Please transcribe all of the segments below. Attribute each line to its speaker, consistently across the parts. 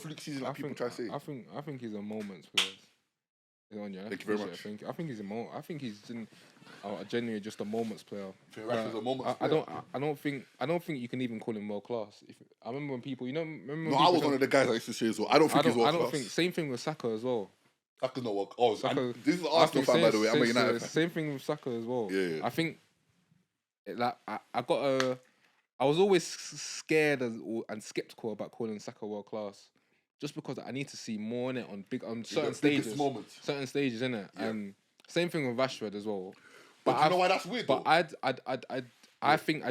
Speaker 1: fluke season like people try to say.
Speaker 2: I think he's a moments player.
Speaker 1: Thank you very much.
Speaker 2: I think he's I think he's genuinely just a moments player.
Speaker 1: Rashford's a moments player.
Speaker 2: I don't think you can even call him world class. I remember when people,
Speaker 1: I was one of the guys I used to say as well. I don't think he's world class.
Speaker 2: Same thing with Saka as well.
Speaker 1: Saka's not world class. Saka, this is an Arsenal fan, by the way. I'm a United fan.
Speaker 2: Same thing with Saka as well.
Speaker 1: Yeah.
Speaker 2: I think I was always scared and skeptical about calling Saka world class. Just because I need to see more in it on certain stages. Certain stages, innit? Yeah. And same thing with Rashford as well.
Speaker 1: But you know why that's weird?
Speaker 2: But I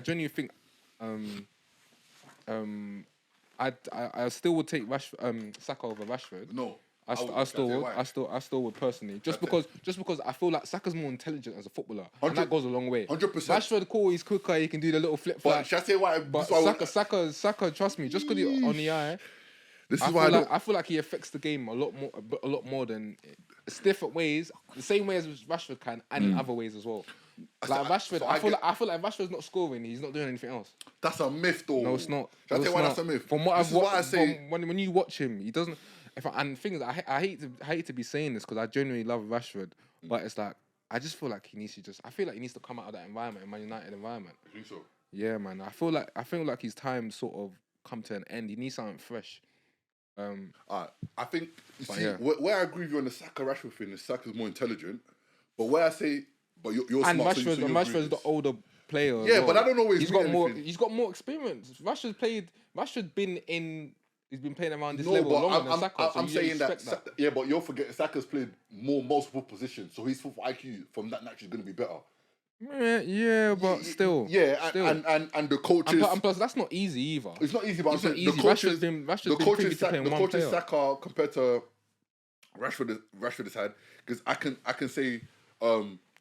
Speaker 2: genuinely think I still would take Saka over Rashford.
Speaker 1: No.
Speaker 2: I still would personally. Just because I feel like Saka's more intelligent as a footballer. And that goes a long way. 100%. Rashford, cool, he's quicker, he can do the little flip flap.
Speaker 1: But shall I say why?
Speaker 2: But Saka, trust me, just because he's on the eye. I feel like he affects the game a lot more than different ways, the same way as Rashford can, and in other ways as well. Like Rashford, I feel like Rashford's not scoring. He's not doing anything else.
Speaker 1: That's a myth, though.
Speaker 2: No, it's not.
Speaker 1: Shall I tell you why that's a myth?
Speaker 2: From what I've watched, when you watch him, he doesn't. And things I hate to be saying this because I genuinely love Rashford, but it's like I just feel like he needs to I feel like he needs to come out of that environment, Man United environment.
Speaker 1: I think so.
Speaker 2: Yeah, man. I feel like his time sort of come to an end. He needs something fresh.
Speaker 1: I think where I agree with you on the Saka Rashford thing is Saka's more intelligent, but where I say, but you're
Speaker 2: and
Speaker 1: smart.
Speaker 2: Rashford's the older player.
Speaker 1: Yeah, but I don't know.
Speaker 2: He's got more experience. Rashford's been playing around this level longer than Saka.
Speaker 1: I'm saying that. Yeah, but you're forgetting Saka's played multiple positions, so his football IQ from that naturally is going to be better.
Speaker 2: Yeah, but still.
Speaker 1: Yeah, and the coaches.
Speaker 2: And plus, that's not easy either.
Speaker 1: It's not easy, but I'm saying
Speaker 2: the coaches been
Speaker 1: Saka compared to Rashford has had, because I can say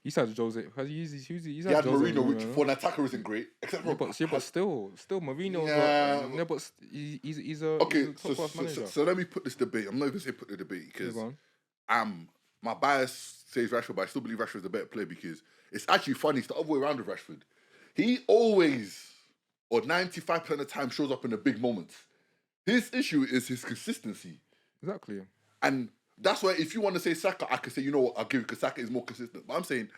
Speaker 2: he's had Jose. He's
Speaker 1: had Mourinho, which for an attacker isn't great, except for
Speaker 2: but still Mourinho.
Speaker 1: Yeah,
Speaker 2: but he's a
Speaker 1: okay.
Speaker 2: Top class manager.
Speaker 1: So let me put this debate. I'm not even saying put the debate because my bias says Rashford, but I still believe Rashford is the better player because it's actually funny. It's the other way around with Rashford. He always, or 95% of the time, shows up in the big moments. His issue is his consistency.
Speaker 2: Exactly.
Speaker 1: And that's why if you want to say Saka, I could say, you know what, I'll give you because Saka is more consistent. But I'm saying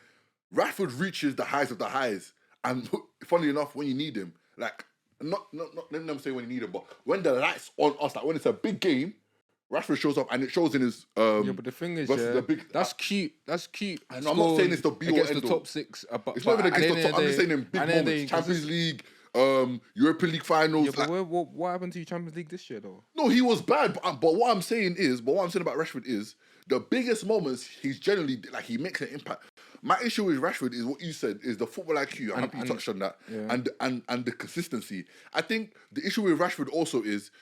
Speaker 1: Rashford reaches the highs of the highs. And funny enough, when you need him, like, not let them say when you need him, but when the lights on us, like when it's a big game, Rashford shows up and it shows in his
Speaker 2: but the thing is, that's cute.
Speaker 1: And I'm not saying it's the be or end
Speaker 2: the top six.
Speaker 1: It's not even against the top. I'm just saying in big moments, Champions League, Europa League finals.
Speaker 2: Yeah, but what happened to you Champions League this year though?
Speaker 1: No, he was bad. But what I'm saying about Rashford is the biggest moments he's generally like he makes an impact. My issue with Rashford is what you said is the football IQ. I'm happy you touched on that, and the consistency. I think the issue with Rashford also is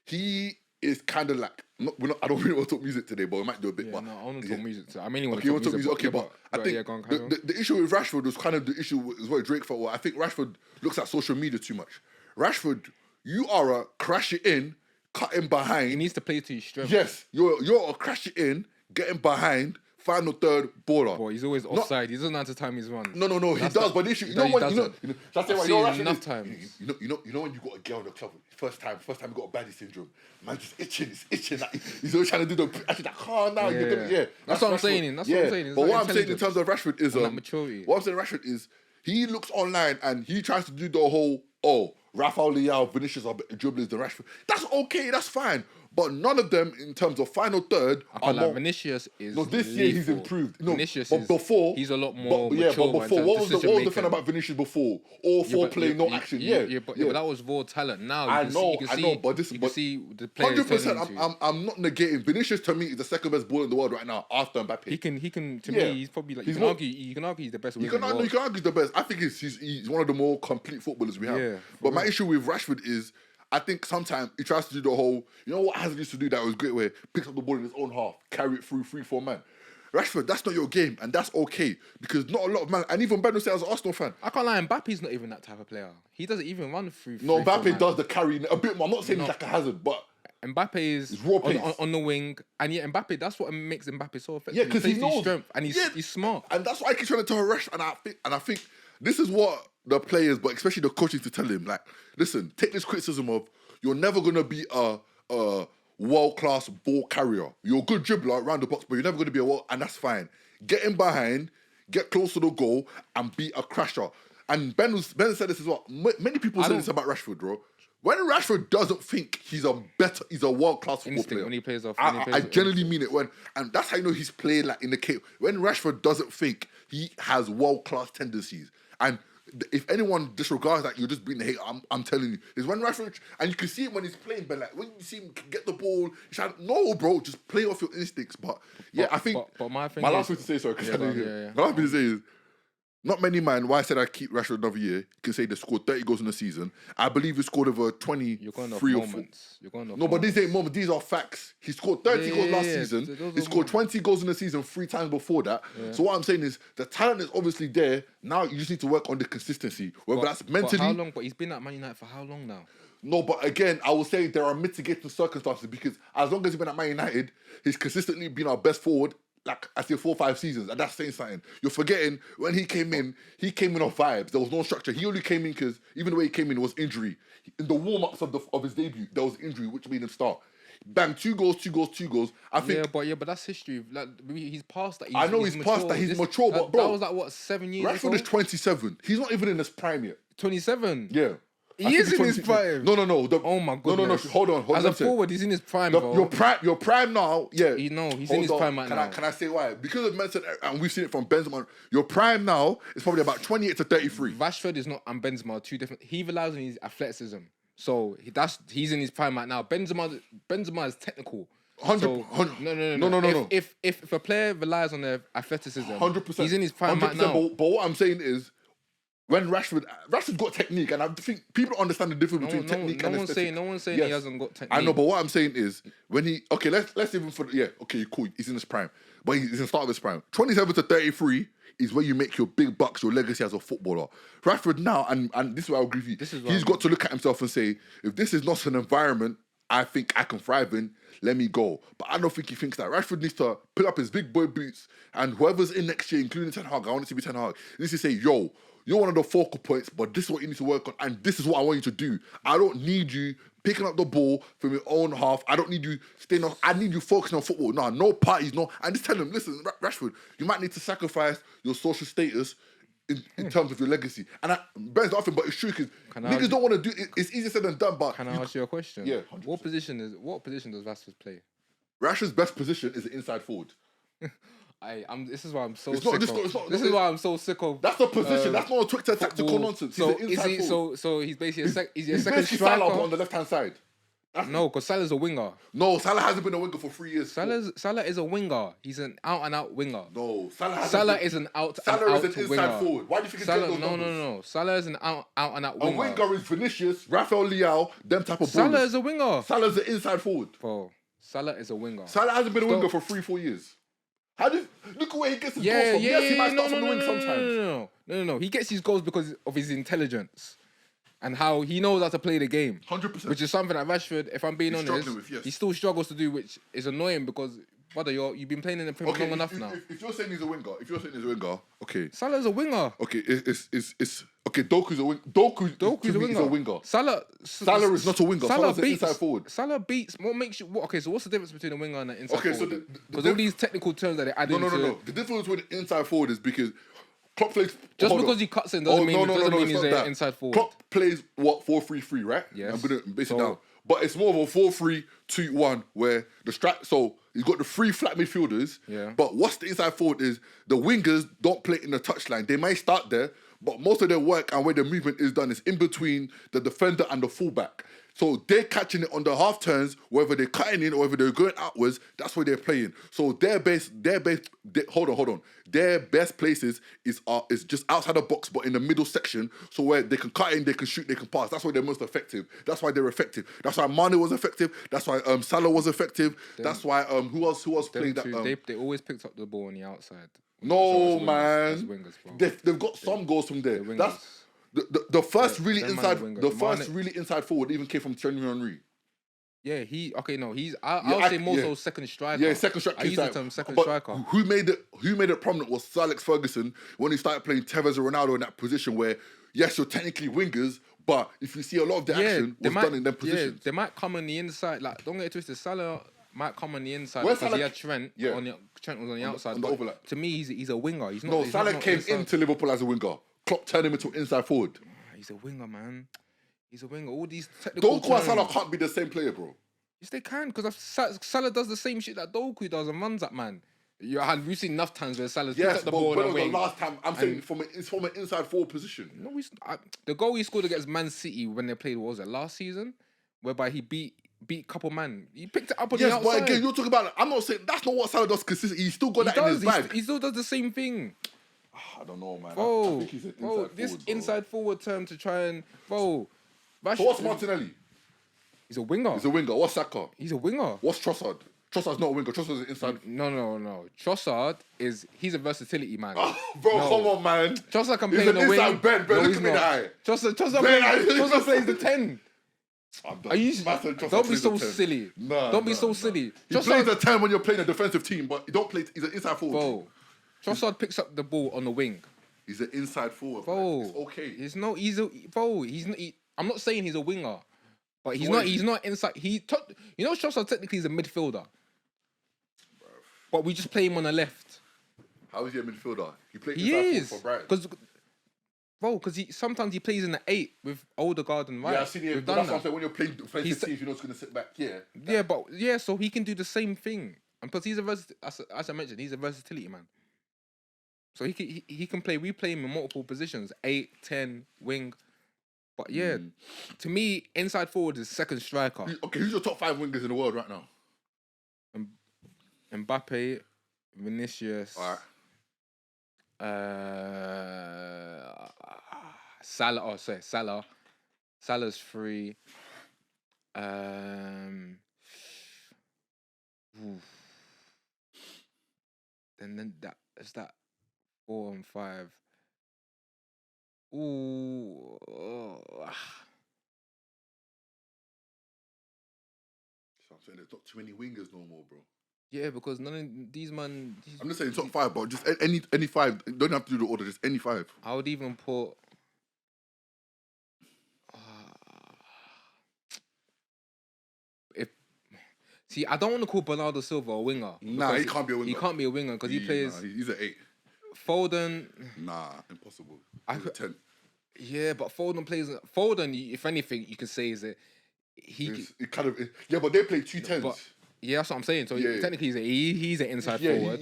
Speaker 1: he is kind of like I don't really want to talk music today, but we might do a bit.
Speaker 2: I want to talk music today. I mainly want
Speaker 1: to
Speaker 2: talk music.
Speaker 1: Okay, but I think the issue with Rashford was kind of the issue is what Drake felt. Well, I think Rashford looks at social media too much. Rashford, you are a crash it in, cutting behind.
Speaker 2: He needs to play to his strength.
Speaker 1: Yes, you're a crash it in, getting behind. Final third baller.
Speaker 2: Boy, he's always offside. He doesn't have to time his run.
Speaker 1: No, he does. But the issue, you know what? That's why
Speaker 2: enough times.
Speaker 1: You know when you got a girl in the club, first time you got a baddie syndrome. Man, just itching. Like, he's always trying to do the. Actually, like, calm down.
Speaker 2: That's what I'm saying. That's what I'm saying.
Speaker 1: But what I'm saying in terms of Rashford is
Speaker 2: maturity.
Speaker 1: What I'm saying Rashford is he looks online and he tries to do the whole Rafael Leao, Vinicius are dribblers than Rashford. That's okay. That's fine. But none of them, in terms of final third,
Speaker 2: are more... Vinicius is
Speaker 1: this year he's improved. No,
Speaker 2: Vinicius
Speaker 1: but before...
Speaker 2: He's a lot more
Speaker 1: mature. But before, what was the thing about Vinicius before? All foreplay, no action.
Speaker 2: But that was raw talent. Now,
Speaker 1: I know, but
Speaker 2: you can see the players
Speaker 1: 100%, I'm not negating. Vinicius, to me, is the second best baller in the world right now, after Mbappe.
Speaker 2: He can. To me, he's probably like... You can argue he's the best winger in the world.
Speaker 1: You can argue he's the best. I think he's one of the more complete footballers we have. Yeah, but my issue with Rashford is... I think sometimes he tries to do the whole, you know what Hazard used to do that was great where he picks up the ball in his own half, carry it through 3-4 man. Rashford, that's not your game, and that's okay because not a lot of man, and even Ben said as an Arsenal fan.
Speaker 2: I can't lie, Mbappe's not even that type of player. He doesn't even run through.
Speaker 1: No, Mbappe does the carry a bit more. I'm not saying he's like a Hazard, but
Speaker 2: Mbappe is raw on the wing, and yet Mbappe, that's what makes Mbappe so effective.
Speaker 1: Yeah, because he knows
Speaker 2: his strength and he's smart,
Speaker 1: and that's why I keep trying to tell Rashford, and I think this is what the players, but especially the coaches, to tell him like, listen, take this criticism of. You're never gonna be a world-class ball carrier. You're a good dribbler around the box, but you're never going to be and that's fine. Get in behind, get close to the goal, and be a crasher. And Ben said this as well. Many people say this about Rashford, bro. When Rashford doesn't think he's a world-class football player.
Speaker 2: When he plays off.
Speaker 1: I genuinely mean it. And that's how you know he's playing like in the cave. When Rashford doesn't think he has world-class tendencies. And if anyone disregards that, you're just being the hate. I'm telling you. Is when Rashford, and you can see him when he's playing, but like when you see him get the ball, no, bro, just play off your instincts. But I think my last thing to say, sorry, my last thing to say is, not many man, why I said I keep Rashford another year, can say they scored 30 goals in the season. I believe he scored over 23 or 4. No, but these ain't moments, these are facts. He scored 30 goals last season. He scored 20 goals in the season 3 times before that. Yeah. So what I'm saying is, the talent is obviously there. Now you just need to work on the consistency. Whether that's mentally...
Speaker 2: But how long? But he's been at Man United for how long now?
Speaker 1: No, but again, I will say there are mitigating circumstances because as long as he's been at Man United, he's consistently been our best forward. Like, I say 4 or 5 seasons, and that's saying something. You're forgetting, when he came in off vibes. There was no structure. He only came in because, even the way he came in was injury. In the warm-ups of his debut, there was injury, which made him start. Bang, 2 goals. I think...
Speaker 2: Yeah, but that's history. Like, he's past that.
Speaker 1: I know he's past that. He's mature, but bro...
Speaker 2: That was like, what, 7 years ago?
Speaker 1: Rashford is 27. He's not even in his prime yet.
Speaker 2: 27?
Speaker 1: Yeah.
Speaker 2: He is in his prime.
Speaker 1: No.
Speaker 2: Oh my goodness.
Speaker 1: No. Hold on.
Speaker 2: As a forward, he's in his prime, bro.
Speaker 1: Your prime now, yeah.
Speaker 2: He's in his prime right now.
Speaker 1: Can I say why? Because of Benson, and we've seen it from Benzema. Your prime now is probably about 28 to 33.
Speaker 2: Rashford is not, and Benzema are 2 different. He relies on his athleticism, so he's in his prime right now. Benzema is technical.
Speaker 1: 100%.
Speaker 2: No. If a player relies on their athleticism,
Speaker 1: 100%.
Speaker 2: He's in his prime right now.
Speaker 1: But what I'm saying is, when Rashford's got technique, and I think people don't understand the difference between technique and aesthetic.
Speaker 2: No one's saying he hasn't got technique.
Speaker 1: I know, but what I'm saying is, when let's even cool, he's in his prime, but he's in the start of his prime. 27 to 33 is where you make your big bucks, your legacy as a footballer. Rashford now, and this is where I agree with you, he's got to look at himself and say, if this is not an environment I think I can thrive in, let me go. But I don't think he thinks that. Rashford needs to pick up his big boy boots, and whoever's in next year, including Ten Hag, I want it to be Ten Hag, he needs to say, yo, you're one of the focal points, but this is what you need to work on, and this is what I want you to do. I don't need you picking up the ball from your own half. I don't need you staying off. I need you focusing on football. No parties, no. And just tell him, listen, Rashford, you might need to sacrifice your social status in terms of your legacy. And Ben's nothing, but it's true because niggas don't want to do it. It's easier said than done, but...
Speaker 2: Can I ask you a question?
Speaker 1: Yeah.
Speaker 2: 100%. What position does Rashford play?
Speaker 1: Rashford's best position is the inside forward.
Speaker 2: This is why I'm so sick of. This is why I'm so sick of.
Speaker 1: That's the position. That's not a Twitter tactical nonsense.
Speaker 2: So he's basically he's a second striker
Speaker 1: on the left hand side.
Speaker 2: No, because Salah's a winger.
Speaker 1: No, Salah hasn't been a winger for 3 years.
Speaker 2: Salah is a winger. He's an out and out winger.
Speaker 1: No,
Speaker 2: Salah is an out and out winger. Salah is an inside
Speaker 1: forward. Why do you think
Speaker 2: Salah? No. Salah is an out and out winger.
Speaker 1: A winger is Vinicius, Rafael Leao, them type of.
Speaker 2: Salah is a winger.
Speaker 1: Salah's an inside forward.
Speaker 2: Bro, Salah is a winger.
Speaker 1: Salah hasn't been a winger for 3-4 years. Look at where he gets his goals from. Yes, he might start from the wing sometimes.
Speaker 2: No. He gets his goals because of his intelligence and how he knows how to play the game.
Speaker 1: 100%.
Speaker 2: Which is something that Rashford, if I'm being honest, he still struggles to do, which is annoying because, brother, you've been playing in the Premier long enough now.
Speaker 1: If you're saying he's a winger, okay.
Speaker 2: Salah's a winger.
Speaker 1: Okay, Doku's a winger. Doku's a winger. Salah is not a winger. Salah's an inside forward.
Speaker 2: Salah beats. What makes you? So what's the difference between a winger and an inside forward? Because all these technical terms that they add into.
Speaker 1: No. The difference between inside forward is because Klopp plays.
Speaker 2: Just because he cuts in doesn't mean he's an inside forward.
Speaker 1: Klopp plays 4-3-3, right?
Speaker 2: Yes.
Speaker 1: I'm gonna base it down. But it's more of a 4-3-2-1 where so he's got the 3 flat midfielders.
Speaker 2: Yeah.
Speaker 1: But what's the inside forward is the wingers don't play in the touchline. They may start there, but most of their work and where the movement is done is in between the defender and the fullback. So they're catching it on the half turns, whether they're cutting in or whether they're going outwards, that's where they're playing. So hold on. Their best places is just outside the box, but in the middle section, so where they can cut in, they can shoot, they can pass. That's where they're most effective. That's why they're effective. That's why Mane was effective. That's why Salah was effective. That's why who else played that?
Speaker 2: They always picked up the ball on the outside.
Speaker 1: No, man.
Speaker 2: Wingers,
Speaker 1: they've got some goals from there. That's the first really inside forward even came from Thierry Henry.
Speaker 2: Yeah, I'll say more so second striker.
Speaker 1: Yeah, second striker.
Speaker 2: I use the term second striker.
Speaker 1: Who made it prominent was Sir Alex Ferguson when he started playing Tevez or Ronaldo in that position where, yes, you're technically wingers, But if you see a lot of the action was done in them positions.
Speaker 2: Yeah, they might come on the inside. Like, don't get it twisted. Salah might come on the inside
Speaker 1: Where's
Speaker 2: because
Speaker 1: Salah?
Speaker 2: he had Trent. Trent was on the outside.
Speaker 1: On the overlap.
Speaker 2: To me, he's a winger. He's not.
Speaker 1: No,
Speaker 2: he's
Speaker 1: Salah
Speaker 2: not
Speaker 1: came
Speaker 2: inside.
Speaker 1: into Liverpool as a winger. Klopp turned him into an inside forward.
Speaker 2: He's a winger, man. He's a winger. All these technical
Speaker 1: Doku and Salah can't be the same player, bro.
Speaker 2: Yes, they can, because Salah does the same shit that Doku does and runs at man. We've seen enough times where Salah's picked up the ball
Speaker 1: but
Speaker 2: and
Speaker 1: the last time, I'm saying it's from an inside forward position.
Speaker 2: No, the goal he scored against Man City when they played, what was it, last season? Whereby he beat couple man. He picked it up on the outside.
Speaker 1: Yes, but again, you're talking about, I'm not saying, that's not what Salah does consistently. He's still got that in his bag.
Speaker 2: He still does the same thing.
Speaker 1: I don't know, man.
Speaker 2: Bro,
Speaker 1: I think he's an inside forward,
Speaker 2: this
Speaker 1: bro.
Speaker 2: inside forward term to try and... Bro,
Speaker 1: so what's Martinelli?
Speaker 2: He's a winger.
Speaker 1: He's a winger. What's Saka?
Speaker 2: He's a winger.
Speaker 1: What's Trossard? Trossard's not a winger. Trossard's an inside.
Speaker 2: No. Trossard he's a versatility man.
Speaker 1: Oh, bro, come on, man.
Speaker 2: Trossard can play in the wing.
Speaker 1: He's an inside Ben. Ben, look at me in the eye.
Speaker 2: Trossard plays the 10.
Speaker 1: Are you?
Speaker 2: Don't be so silly. Don't be so silly.
Speaker 1: He plays the 10 when you're playing a defensive team, but you don't play. He's an inside forward.
Speaker 2: Bro, Trossard picks up the ball on the wing.
Speaker 1: He's an inside forward.
Speaker 2: Bro,
Speaker 1: it's okay.
Speaker 2: He's not. I'm not saying he's a winger, but he's not. He's not inside. Trossard technically is a midfielder, but we just play him on the left.
Speaker 1: How is he a midfielder? He plays inside for Brighton.
Speaker 2: Because sometimes he plays in the 8 with Odegaard and Rice.
Speaker 1: Yeah, I've seen him. That's what I'm saying. When you're playing defensive teams, you know it's going to sit back. Yeah.
Speaker 2: So he can do the same thing. And plus, he's as I mentioned, he's a versatility man. So he can play. We play him in multiple positions: 8, 10, wing. But to me, inside forward is second striker.
Speaker 1: Okay, who's your top 5 wingers in the world right now?
Speaker 2: Mbappe, Vinicius.
Speaker 1: All right.
Speaker 2: Salah. Salah. Salah's 3. Then that's that 4 and 5. Ooh.
Speaker 1: So I'm saying there's not too many wingers no more, bro.
Speaker 2: Yeah, because none of these man.
Speaker 1: I'm just saying top 5, but just any 5. You don't have to do the order, just any 5.
Speaker 2: I would even put. I don't want to call Bernardo Silva a winger.
Speaker 1: Nah, he can't be a winger.
Speaker 2: He can't be a winger because he plays.
Speaker 1: Nah, he's an 8.
Speaker 2: Foden.
Speaker 1: Nah, impossible. He's a 10.
Speaker 2: Yeah, but Foden plays. Foden, if anything, you can say is that
Speaker 1: but they play 2 10s.
Speaker 2: But, yeah, that's what I'm saying. So technically, he's an inside forward.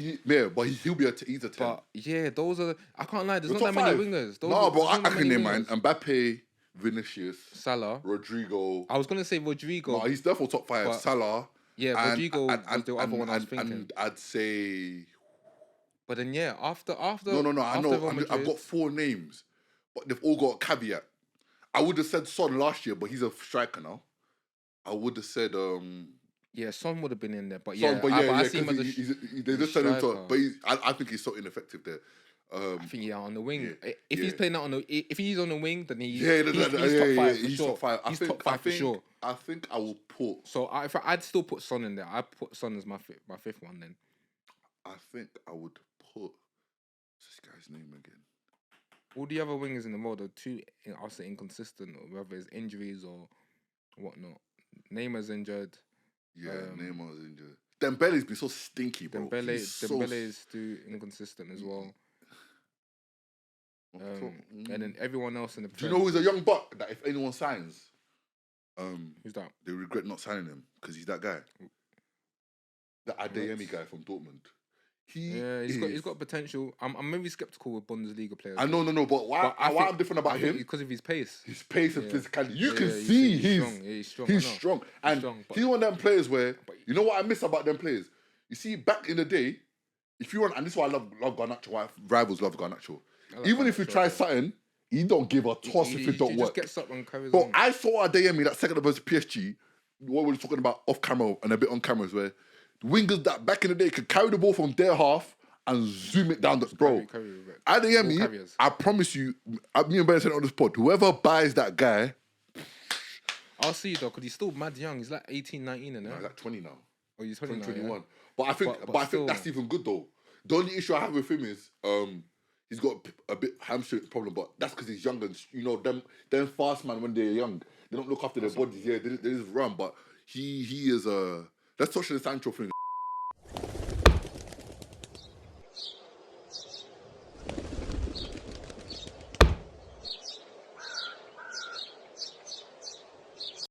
Speaker 1: But he'll be he's a 10.
Speaker 2: But yeah, those are. I can't lie. There's not that many wingers.
Speaker 1: Bro, I can name mine. Mbappe, Vinicius,
Speaker 2: Salah,
Speaker 1: Rodrigo.
Speaker 2: I was gonna say Rodrigo.
Speaker 1: No, he's definitely top 5. Salah.
Speaker 2: Yeah, Rodrigo was the other one I was thinking.
Speaker 1: And I'd say.
Speaker 2: But then after.
Speaker 1: No. I know. I've got 4 names, but they've all got a caveat. I would have said Son last year, but he's a striker now. I would have said.
Speaker 2: Yeah, Son would have been in there, but
Speaker 1: I
Speaker 2: see him as
Speaker 1: they just turned him to. But I think he's so ineffective there.
Speaker 2: I think on the wing. If he's playing out if he's on the wing, then he's top 5 for sure. He's top 5 for sure.
Speaker 1: I think I will put.
Speaker 2: So I'd still put Son in there. I'd put Son as my 5th one then.
Speaker 1: I think I would put. What's this guy's name again?
Speaker 2: All the other wingers in the world are too, I'll say, inconsistent, whether it's injuries or whatnot. Neymar's injured.
Speaker 1: Yeah, Neymar's injured. Dembele's been so stinky, bro.
Speaker 2: Dembele is too inconsistent as well. And then everyone else in the.
Speaker 1: Do you know who's a young buck that if anyone signs,
Speaker 2: who's that?
Speaker 1: They regret not signing him because he's that guy. The Adeyemi guy from Dortmund.
Speaker 2: He's got potential. I'm maybe skeptical with Bundesliga players.
Speaker 1: I know, but why I'm different about him?
Speaker 2: Because of his pace.
Speaker 1: His pace and physicality. You can see
Speaker 2: he's strong.
Speaker 1: He's strong. And he's one of them players where, you know what I miss about them players? You see, back in the day, if you want, and this is why I love Garnacho, why rivals love Garnacho. Even if you try something, he don't give a toss if it don't work.
Speaker 2: Just gets up and carries
Speaker 1: on.
Speaker 2: But
Speaker 1: I saw Adeyemi that second versus PSG, what we were talking about off camera and a bit on cameras, where the wingers that back in the day could carry the ball from their half and zoom it down. Bro, Adeyemi, I promise you, me and Ben said on the spot, whoever buys that guy.
Speaker 2: I'll see though, because he's still mad young. He's like 18, 19 and
Speaker 1: now. He's like 20 now.
Speaker 2: Oh, he's 20 now,
Speaker 1: 21. Yeah? But I think that's even good though. The only issue I have with him is he's got a bit hamstring problem, but that's because he's young and them fast man when they're young, they don't look after their bodies. Yeah, they just run. But he is let's touch on the Sancho thing.